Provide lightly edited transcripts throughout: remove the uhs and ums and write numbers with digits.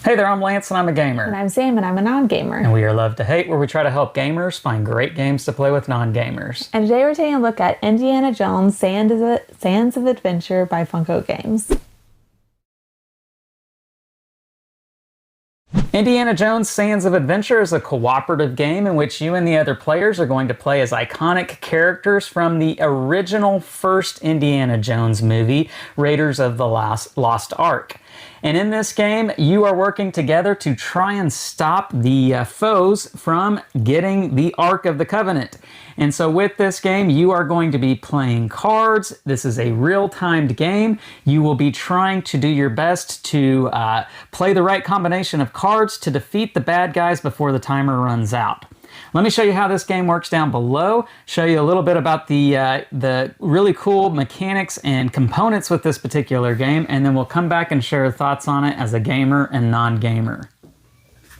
Hey there, I'm Lance and I'm a gamer. And I'm Sam and I'm a non-gamer. And we are Love to Hate, where we try to help gamers find great games to play with non-gamers. And today we're taking a look at Indiana Jones Sands of Adventure by Funko Games. Indiana Jones Sands of Adventure is a cooperative game in which you and the other players are going to play as iconic characters from the original first Indiana Jones movie, Raiders of the Lost Ark. And in this game, you are working together to try and stop the foes from getting the Ark of the Covenant. And so with this game, you are going to be playing cards. This is a real-timed game. You will be trying to do your best to play the right combination of cards to defeat the bad guys before the timer runs out. Let me show you how this game works down below, show you a little bit about the really cool mechanics and components with this particular game, and then we'll come back and share thoughts on it as a gamer and non-gamer.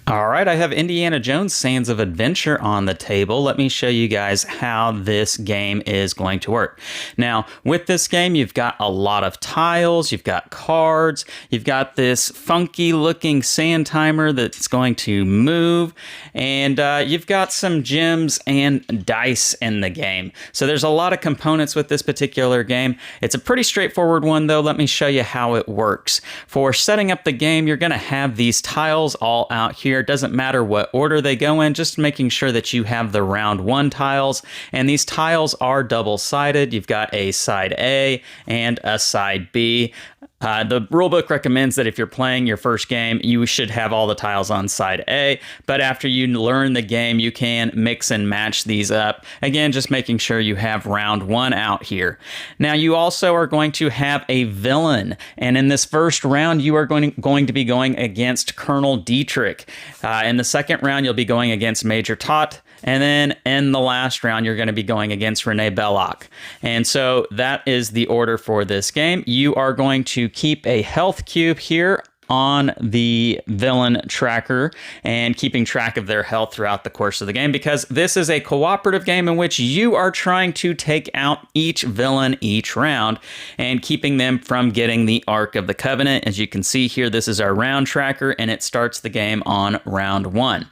All right, I have Indiana Jones Sands of Adventure on the table. Let me show you guys how this game is going to work. Now, with this game, you've got a lot of tiles, you've got cards, you've got this funky looking sand timer that's going to move, and you've got some gems and dice in the game. So there's a lot of components with this particular game. It's a pretty straightforward one though. Let me show you how it works. For setting up the game, you're gonna have these tiles all out here. It doesn't matter what order they go in, just making sure that you have the round one tiles. And these tiles are double-sided. You've got a side A and a side B. The rulebook recommends that if you're playing your first game, you should have all the tiles on side A, but after you learn the game, you can mix and match these up. Again, just making sure you have round one out here. Now, you also are going to have a villain, and in this first round, you are going to be going against Colonel Dietrich. In the second round, you'll be going against Major Tot. And then in the last round, you're going to be going against Renee Belloc. And so that is the order for this game. You are going to keep a health cube here on the villain tracker and keeping track of their health throughout the course of the game, because this is a cooperative game in which you are trying to take out each villain each round and keeping them from getting the Ark of the Covenant. As you can see here, this is our round tracker and it starts the game on round one.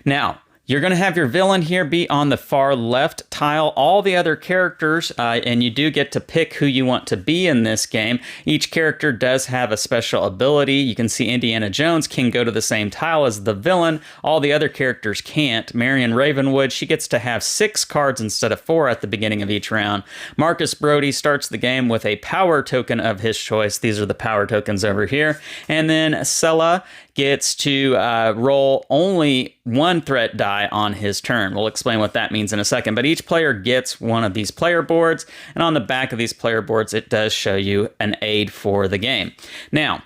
Now, you're going to have your villain here be on the far left tile. All the other characters, and you do get to pick who you want to be in this game. Each character does have a special ability. You can see Indiana Jones can go to the same tile as the villain. All the other characters can't. Marion Ravenwood, she gets to have 6 cards instead of 4 at the beginning of each round. Marcus Brody starts the game with a power token of his choice. These are the power tokens over here. And then Sella gets to roll only 1 threat die on his turn. We'll explain what that means in a second, but each player gets one of these player boards, and on the back of these player boards, it does show you an aid for the game. Now,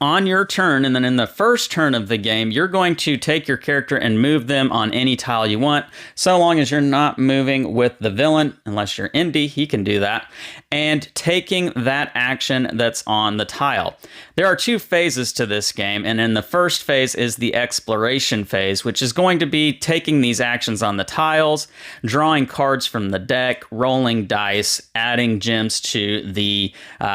on your turn, and then in the first turn of the game, you're going to take your character and move them on any tile you want, so long as you're not moving with the villain, unless you're Indy, he can do that, and taking that action that's on the tile. There are 2 phases to this game, and in the first phase is the exploration phase, which is going to be taking these actions on the tiles, drawing cards from the deck, rolling dice, adding gems to the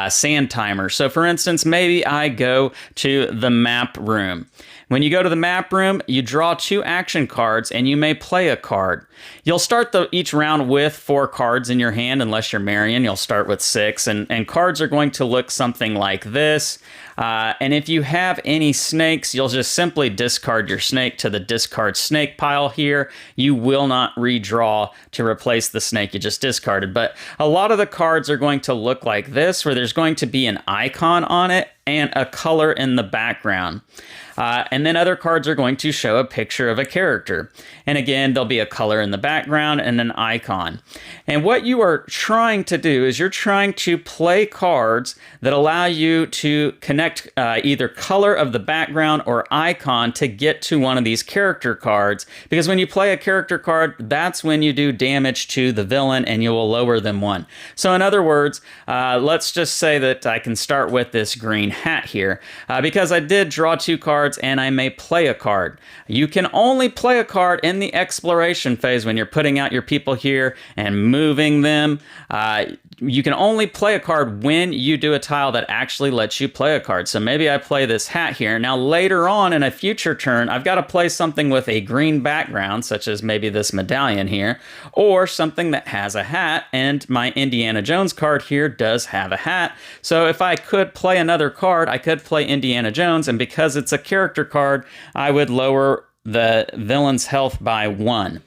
sand timer. So for instance, maybe I go to the map room. When you go to the map room, you draw 2 action cards and you may play a card. You'll start each round with 4 cards in your hand, unless you're Marion, you'll start with 6, and cards are going to look something like this. And if you have any snakes, you'll just simply discard your snake to the discard snake pile here. You will not redraw to replace the snake you just discarded. But a lot of the cards are going to look like this, where there's going to be an icon on it and a color in the background. And then other cards are going to show a picture of a character. And again, there'll be a color in the background and an icon. And what you are trying to do is you're trying to play cards that allow you to connect either color of the background or icon to get to one of these character cards. Because when you play a character card, that's when you do damage to the villain and you will lower them 1. So in other words, let's just say that I can start with this green hat here. Because I did draw 2 cards and I may play a card. You can only play a card in the exploration phase when you're putting out your people here and moving them. you can only play a card when you do a tile that actually lets you play a card. So maybe I play this hat here. Now later on in a future turn, I've got to play something with a green background, such as maybe this medallion here, or something that has a hat, and my Indiana Jones card here does have a hat. So if I could play another card, I could play Indiana Jones, and because it's a character card, I would lower the villain's health by 1.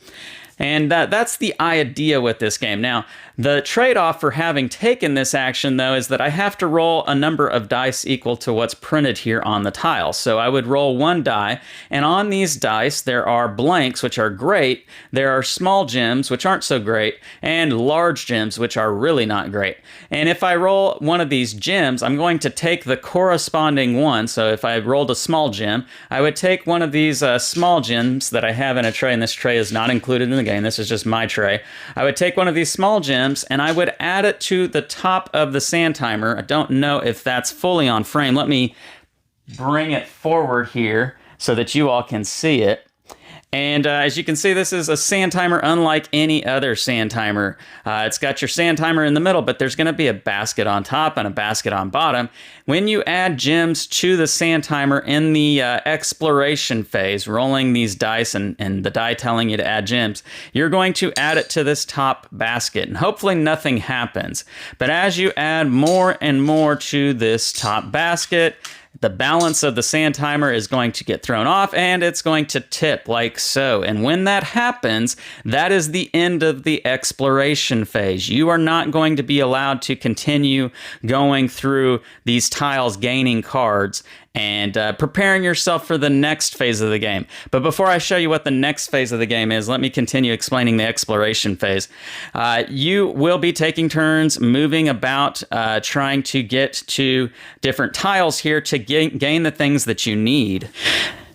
And that's the idea with this game. Now, the trade-off for having taken this action, though, is that I have to roll a number of dice equal to what's printed here on the tile. So I would roll 1 die, and on these dice, there are blanks, which are great, there are small gems, which aren't so great, and large gems, which are really not great. And if I roll one of these gems, I'm going to take the corresponding one. So if I rolled a small gem, I would take one of these small gems that I have in a tray, and this tray is not included in the game. This is just my tray. I would take one of these small gems and I would add it to the top of the sand timer. I don't know if that's fully on frame. Let me bring it forward here so that you all can see it. And as you can see, this is a sand timer unlike any other sand timer. It's got your sand timer in the middle, but there's going to be a basket on top and a basket on bottom. When you add gems to the sand timer in the exploration phase, rolling these dice and the die telling you to add gems, you're going to add it to this top basket, and hopefully nothing happens. But as you add more and more to this top basket, the balance of the sand timer is going to get thrown off and it's going to tip like so. And when that happens, that is the end of the exploration phase. You are not going to be allowed to continue going through these tiles, gaining cards, and preparing yourself for the next phase of the game. But before I show you what the next phase of the game is, let me continue explaining the exploration phase. You will be taking turns moving about, trying to get to different tiles here to gain the things that you need.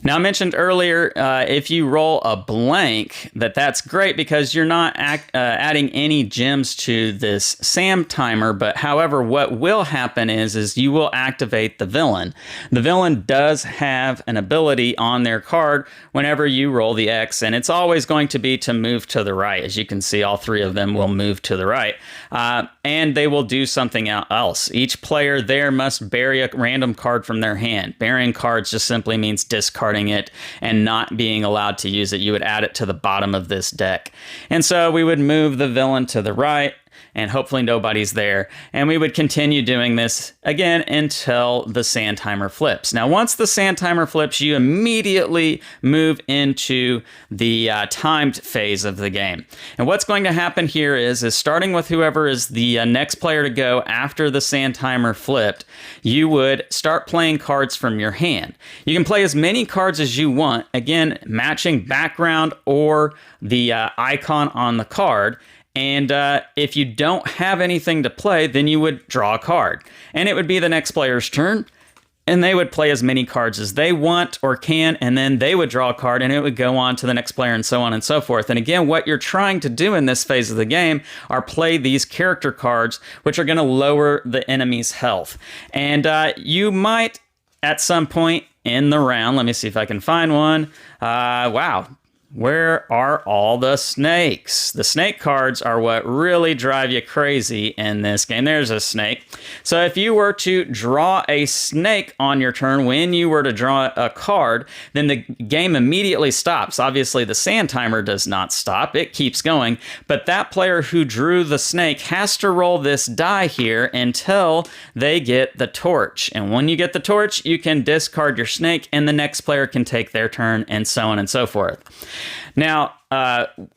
Now, I mentioned earlier, if you roll a blank, that's great because you're not adding any gems to this sand timer. But however, what will happen is you will activate the villain. The villain does have an ability on their card whenever you roll the X, and it's always going to be to move to the right. As you can see, all 3 of them will move to the right, and they will do something else. Each player there must bury a random card from their hand. Burying cards just simply means discarding it and not being allowed to use it. You would add it to the bottom of this deck. And so we would move the villain to the right, and hopefully nobody's there. And we would continue doing this again until the sand timer flips. Now, once the sand timer flips, you immediately move into the timed phase of the game. And what's going to happen here is starting with whoever is the next player to go after the sand timer flipped, you would start playing cards from your hand. You can play as many cards as you want, again, matching background or the icon on the card. And if you don't have anything to play, then you would draw a card. And it would be the next player's turn, and they would play as many cards as they want or can, and then they would draw a card, and it would go on to the next player, and so on and so forth. And again, what you're trying to do in this phase of the game are play these character cards, which are going to lower the enemy's health. And you might, at some point in the round, let me see if I can find one. Wow. Where are all the snakes? The snake cards are what really drive you crazy in this game. There's a snake. So if you were to draw a snake on your turn when you were to draw a card, then the game immediately stops. Obviously, the sand timer does not stop. It keeps going. But that player who drew the snake has to roll this die here until they get the torch. And when you get the torch, you can discard your snake and the next player can take their turn, and so on and so forth. Now,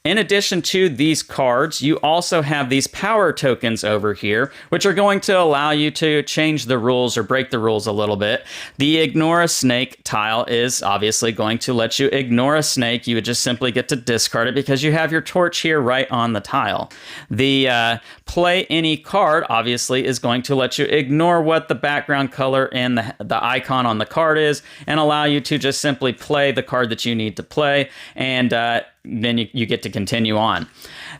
in addition to these cards, you also have these power tokens over here, which are going to allow you to change the rules or break the rules a little bit. The ignore a snake tile is obviously going to let you ignore a snake. You would just simply get to discard it because you have your torch here right on the tile. The play any card obviously is going to let you ignore what the background color and the icon on the card is and allow you to just simply play the card that you need to play. And then you get to continue on.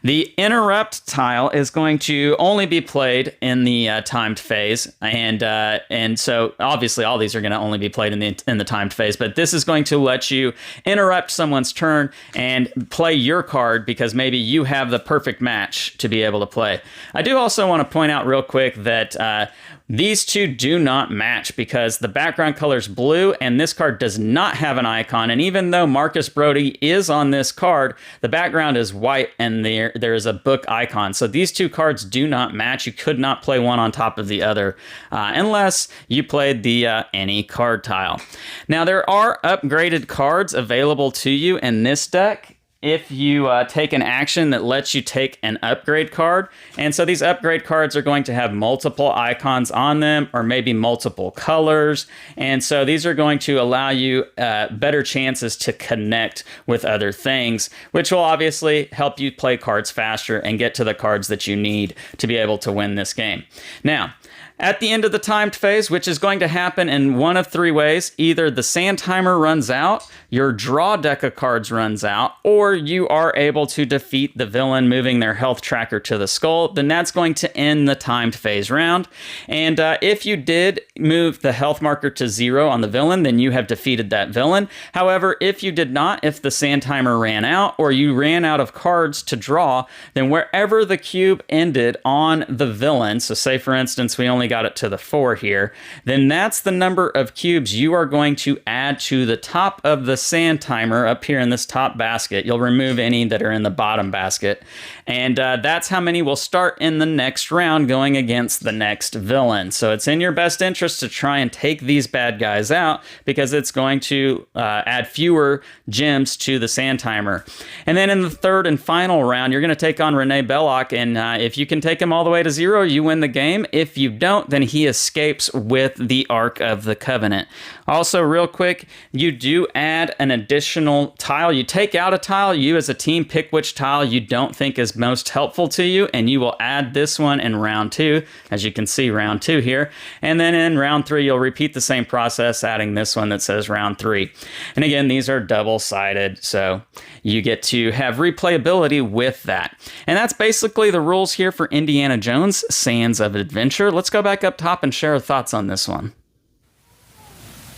The interrupt tile is going to only be played in the timed phase, and so obviously all these are going to only be played in the timed phase. But this is going to let you interrupt someone's turn and play your card because maybe you have the perfect match to be able to play. I do also want to point out real quick that these two do not match because the background color is blue and this card does not have an icon. And even though Marcus Brody is on this card, the background is white and there is a book icon. So these two cards do not match. You could not play one on top of the other unless you played the any card tile. Now there are upgraded cards available to you in this deck if you take an action that lets you take an upgrade card. And so these upgrade cards are going to have multiple icons on them or maybe multiple colors. And so these are going to allow you better chances to connect with other things, which will obviously help you play cards faster and get to the cards that you need to be able to win this game. Now, at the end of the timed phase, which is going to happen in one of three ways, either the sand timer runs out, your draw deck of cards runs out, or you are able to defeat the villain moving their health tracker to the skull, then that's going to end the timed phase round. And if you did move the health marker to 0 on the villain, then you have defeated that villain. However, if you did not, if the sand timer ran out or you ran out of cards to draw, then wherever the cube ended on the villain, so say for instance we only got it to the 4 here, then that's the number of cubes you are going to add to the top of the sand timer up here in this top basket. You'll remove any that are in the bottom basket. And that's how many will start in the next round going against the next villain. So it's in your best interest to try and take these bad guys out because it's going to add fewer gems to the sand timer. And then in the third and final round, you're going to take on Renee Belloc. And if you can take him all the way to 0, you win the game. If you don't, then he escapes with the Ark of the Covenant. Also, real quick, you do add an additional tile. You take out a tile. You as a team pick which tile you don't think is most helpful to you, and you will add this one in round 2, as you can see round 2 here. And then in round 3, you'll repeat the same process, adding this one that says round 3. And again, these are double-sided, so you get to have replayability with that. And that's basically the rules here for Indiana Jones Sands of Adventure. Let's go back up top and share our thoughts on this one.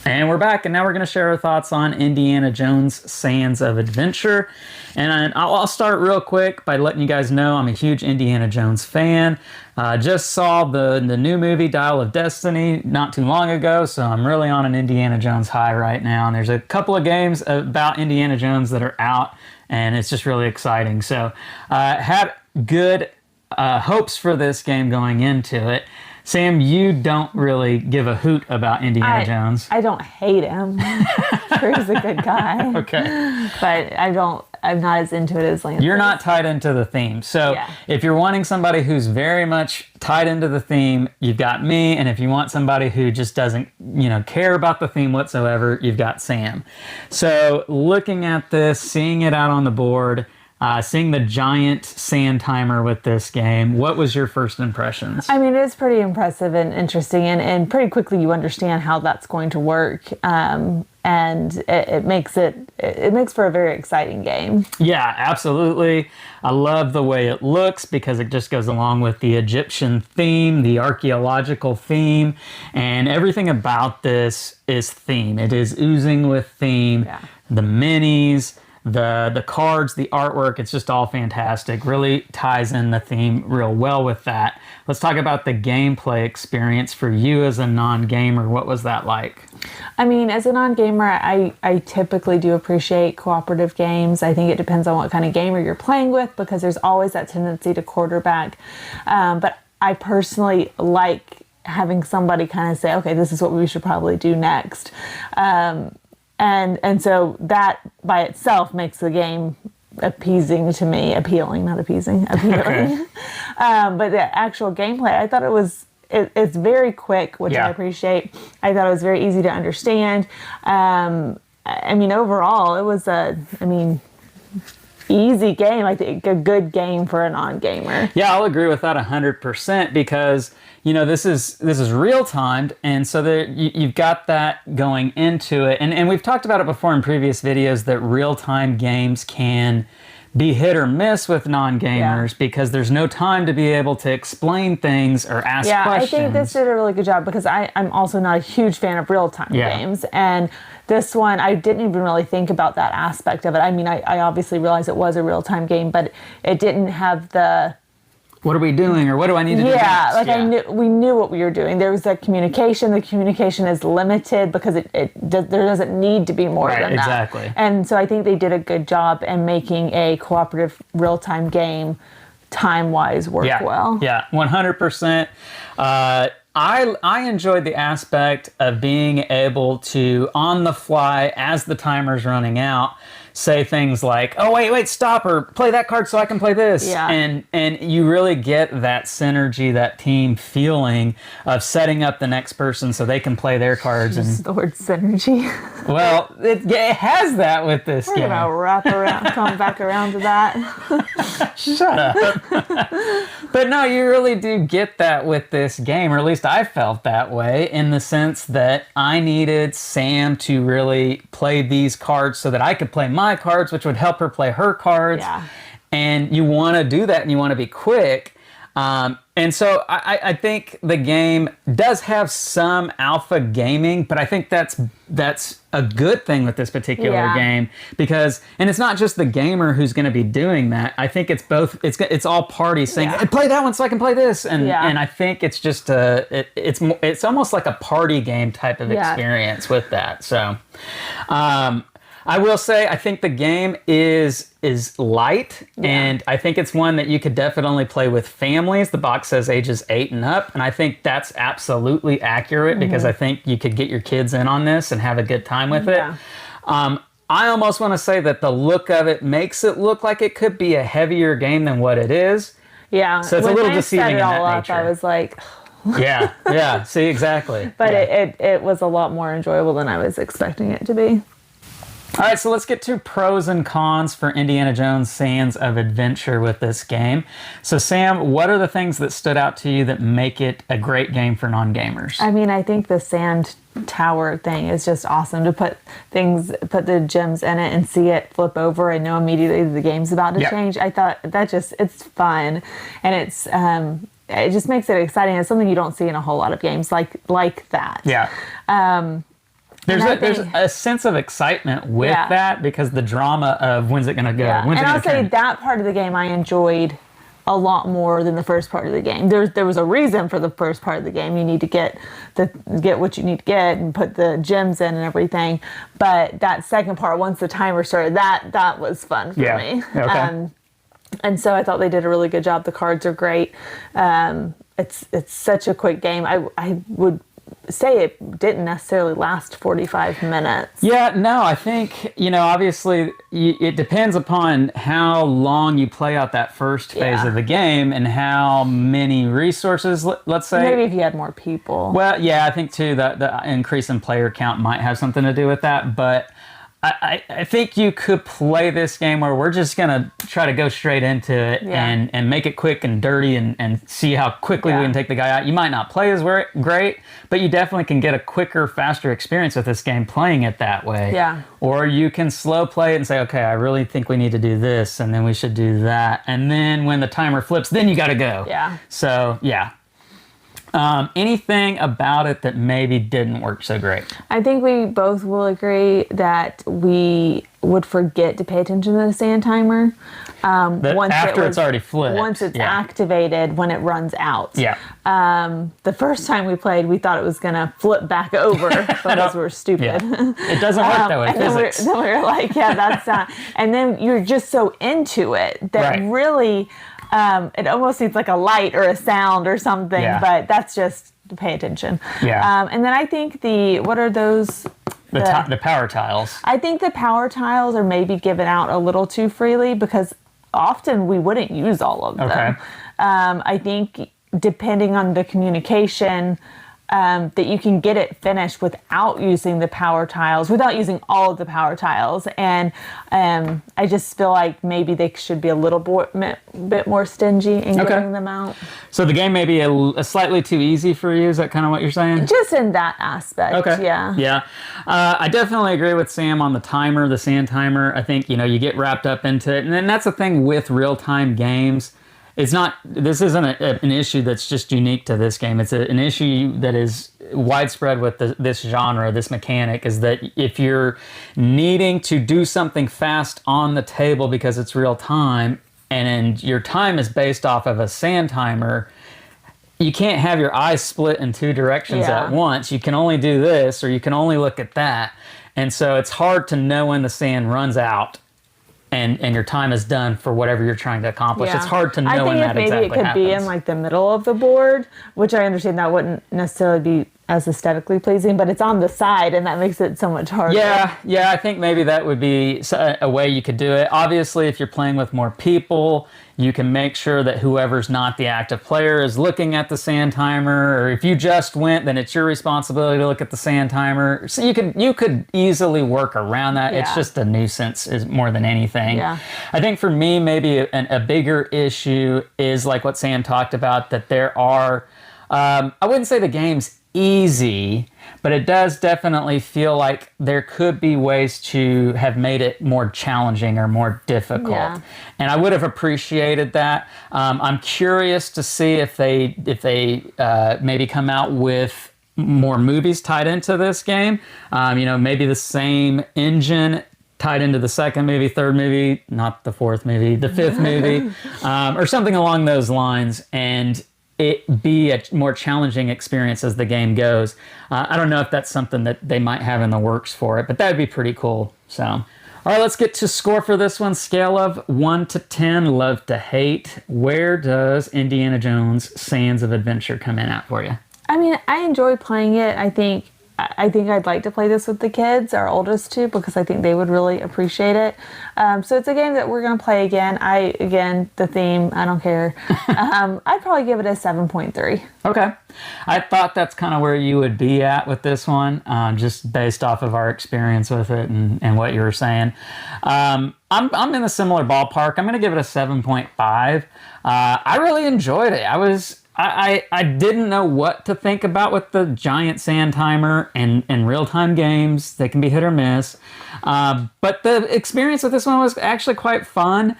And we're back, and now we're going to share our thoughts on Indiana Jones Sands of Adventure. And I'll start real quick by letting you guys know I'm a huge Indiana Jones fan. Just saw the new movie Dial of Destiny not too long ago, so I'm really on an Indiana Jones high right now. And there's a couple of games about Indiana Jones that are out, and it's just really exciting. So had good hopes for this game going into it. Sam, you don't really give a hoot about Indiana Jones. I don't hate him. Drew's a good guy. Okay. But I'm not as into it as Lance. You're not tied into the theme. So if you're wanting somebody who's very much tied into the theme, you've got me. And if you want somebody who just doesn't, care about the theme whatsoever, you've got Sam. So looking at this, seeing it out on the board, seeing the giant sand timer with this game, what was your first impressions? I mean, it's pretty impressive and interesting, and pretty quickly you understand how that's going to work. And it makes for a very exciting game. Yeah, absolutely. I love the way it looks because it just goes along with the Egyptian theme, the archaeological theme, and everything about this is theme. It is oozing with theme. Yeah. The minis, the cards, the artwork, it's just all fantastic. Really ties in the theme real well with that. Let's talk about the gameplay experience for you as a non-gamer. What was that like? I mean, as a non-gamer, I typically do appreciate cooperative games. I think it depends on what kind of gamer you're playing with because there's always that tendency to quarterback. But I personally like having somebody kind of say, okay, this is what we should probably do next. And so that by itself makes the game appealing, not appeasing, appealing. Okay. But the actual gameplay, I thought it's very quick, which I appreciate. I thought it was very easy to understand. Overall, it was easy game. I think a good game for a non-gamer. Yeah, I'll agree with that 100% because this is real timed, and so you've got that going into it. And we've talked about it before in previous videos that real time games can be hit or miss with non-gamers because there's no time to be able to explain things or ask questions. I think this did a really good job because I'm also not a huge fan of real-time games. And this one, I didn't even really think about that aspect of it. I mean, I obviously realized it was a real-time game, but it didn't have the... What are we doing, or what do I need to do next? We knew what we were doing. There was that communication. The communication is limited because there doesn't need to be more than that. Exactly. And so I think they did a good job in making a cooperative real-time game time-wise work well. Yeah, 100%. I enjoyed the aspect of being able to, on the fly, as the timer's running out, say things like, oh, wait, stop, or play that card so I can play this. Yeah. And you really get that synergy, that team feeling of setting up the next person so they can play their cards. Just the word synergy. Well, it has that with this game. We're going to wrap around, come back around to that. Shut up. But no, you really do get that with this game, or at least I felt that way, in the sense that I needed Sam to really play these cards so that I could play my cards, which would help her play her cards. Yeah. And you want to do that, and you want to be quick. And so I think the game does have some alpha gaming, but I think that's a good thing with this particular game because, and it's not just the gamer who's going to be doing that. I think it's both. It's all parties saying, hey, play that one so I can play this, and I think it's just it's almost like a party game type of experience with that. So. I will say I think the game is light, and I think it's one that you could definitely play with families. The box says ages 8 and up, and I think that's absolutely accurate because I think you could get your kids in on this and have a good time with it. I almost want to say that the look of it makes it look like it could be a heavier game than what it is. Yeah. So it's a little deceiving in that nature. I was like... yeah. See, exactly. But it was a lot more enjoyable than I was expecting it to be. All right, so let's get to pros and cons for Indiana Jones Sands of Adventure with this game. So Sam, what are the things that stood out to you that make it a great game for non-gamers? I mean, I think the sand tower thing is just awesome to put the gems in it and see it flip over and know immediately the game's about to change. I thought it's fun, and it just makes it exciting. It's something you don't see in a whole lot of games like that. Yeah. There's a sense of excitement with that because the drama of when's it going to go. Yeah. And I'll say that part of the game I enjoyed a lot more than the first part of the game. There was a reason for the first part of the game. You need to get what you need to get and put the gems in and everything. But that second part, once the timer started, that was fun for me. Okay. And so I thought they did a really good job. The cards are great. It's such a quick game. I would say it didn't necessarily last 45 minutes. Yeah, no, I think, obviously it depends upon how long you play out that first phase of the game and how many resources, let's say. Maybe if you had more people. Well, yeah, I think too that the increase in player count might have something to do with that, but I think you could play this game where we're just going to try to go straight into it and make it quick and dirty and see how quickly we can take the guy out. You might not play as great, but you definitely can get a quicker, faster experience with this game playing it that way. Yeah. Or you can slow play it and say, okay, I really think we need to do this, and then we should do that. And then when the timer flips, then you got to go. Yeah. So, yeah. Anything about it that maybe didn't work so great? I think we both will agree that we would forget to pay attention to the sand timer. It's already flipped. Once it's activated, when it runs out. Yeah. The first time we played, we thought it was going to flip back over because we're stupid. Yeah. It doesn't work that way. Then we were like, that's not. And then you're just so into it that really... it almost needs like a light or a sound or something, but that's just to pay attention. Yeah. And then I think what are those? The power tiles. I think the power tiles are maybe given out a little too freely because often we wouldn't use all of them. Okay. I think depending on the communication, that you can get it finished without using the power tiles, without using all of the power tiles. And I just feel like maybe they should be a little bit more stingy in getting them out. So the game may be a slightly too easy for you. Is that kind of what you're saying? Just in that aspect. Okay. Yeah. Yeah. I definitely agree with Sam on the timer, the sand timer. I think, you get wrapped up into it. And then that's the thing with real-time games. This isn't an issue that's just unique to this game. It's an issue that is widespread with this genre, this mechanic, is that if you're needing to do something fast on the table because it's real time, and your time is based off of a sand timer, you can't have your eyes split in two directions at once. You can only do this, or you can only look at that. And so it's hard to know when the sand runs out and your time is done for whatever you're trying to accomplish. It's hard to know when that exactly happens. I think maybe it could be in like the middle of the board, which I understand that wouldn't necessarily be as aesthetically pleasing, but it's on the side, and that makes it so much harder. Yeah, I think maybe that would be a way you could do it. Obviously, if you're playing with more people, you can make sure that whoever's not the active player is looking at the sand timer, or if you just went, then it's your responsibility to look at the sand timer. So you could easily work around that. It's just a nuisance is more than anything. Yeah. I think for me, maybe a bigger issue is like what Sam talked about, that there are, I wouldn't say the game's easy, but it does definitely feel like there could be ways to have made it more challenging or more difficult. Yeah. And I would have appreciated that. I'm curious to see if they maybe come out with more movies tied into this game. Maybe the same engine tied into the second movie, third movie, not the fourth movie, the fifth movie, or something along those lines, and it be a more challenging experience as the game goes. I don't know if that's something that they might have in the works for it, but that'd be pretty cool. So, all right, let's get to score for this one. Scale of 1 to 10, love to hate. Where does Indiana Jones Sands of Adventure come in at for you? I mean, I enjoy playing it. I think I'd like to play this with the kids, our oldest two, because I think they would really appreciate it. So it's a game that we're going to play again. The theme, I don't care. I'd probably give it a 7.3. Okay. I thought that's kind of where you would be at with this one, just based off of our experience with it and what you were saying. I'm in a similar ballpark. I'm going to give it a 7.5. I really enjoyed it. I didn't know what to think about with the giant sand timer and real-time games. They can be hit or miss. But the experience with this one was actually quite fun.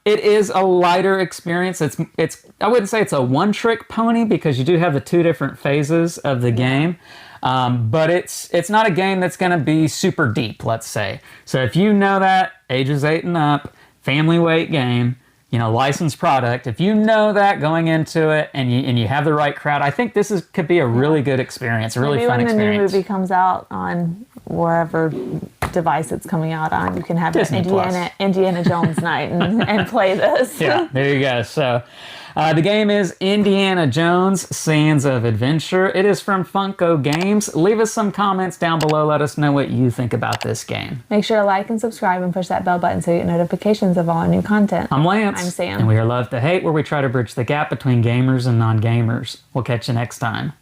It is a lighter experience. I wouldn't say it's a one-trick pony, because you do have the two different phases of the game. But it's not a game that's going to be super deep, let's say. So if you know that, ages 8 and up, family weight game, licensed product. If you know that going into it and you have the right crowd, I think this could be a really good experience, a really fun experience. Maybe when the new movie comes out on wherever device it's coming out on, you can have an Indiana Jones night and play this. Yeah, there you go. So the game is Indiana Jones Sands of Adventure. It is from Funko Games. Leave us some comments down below. Let us know what you think about this game. Make sure to like and subscribe and push that bell button so you get notifications of all our new content. I'm Lance. I'm Sam. And we are Love to Hate, where we try to bridge the gap between gamers and non-gamers. We'll catch you next time.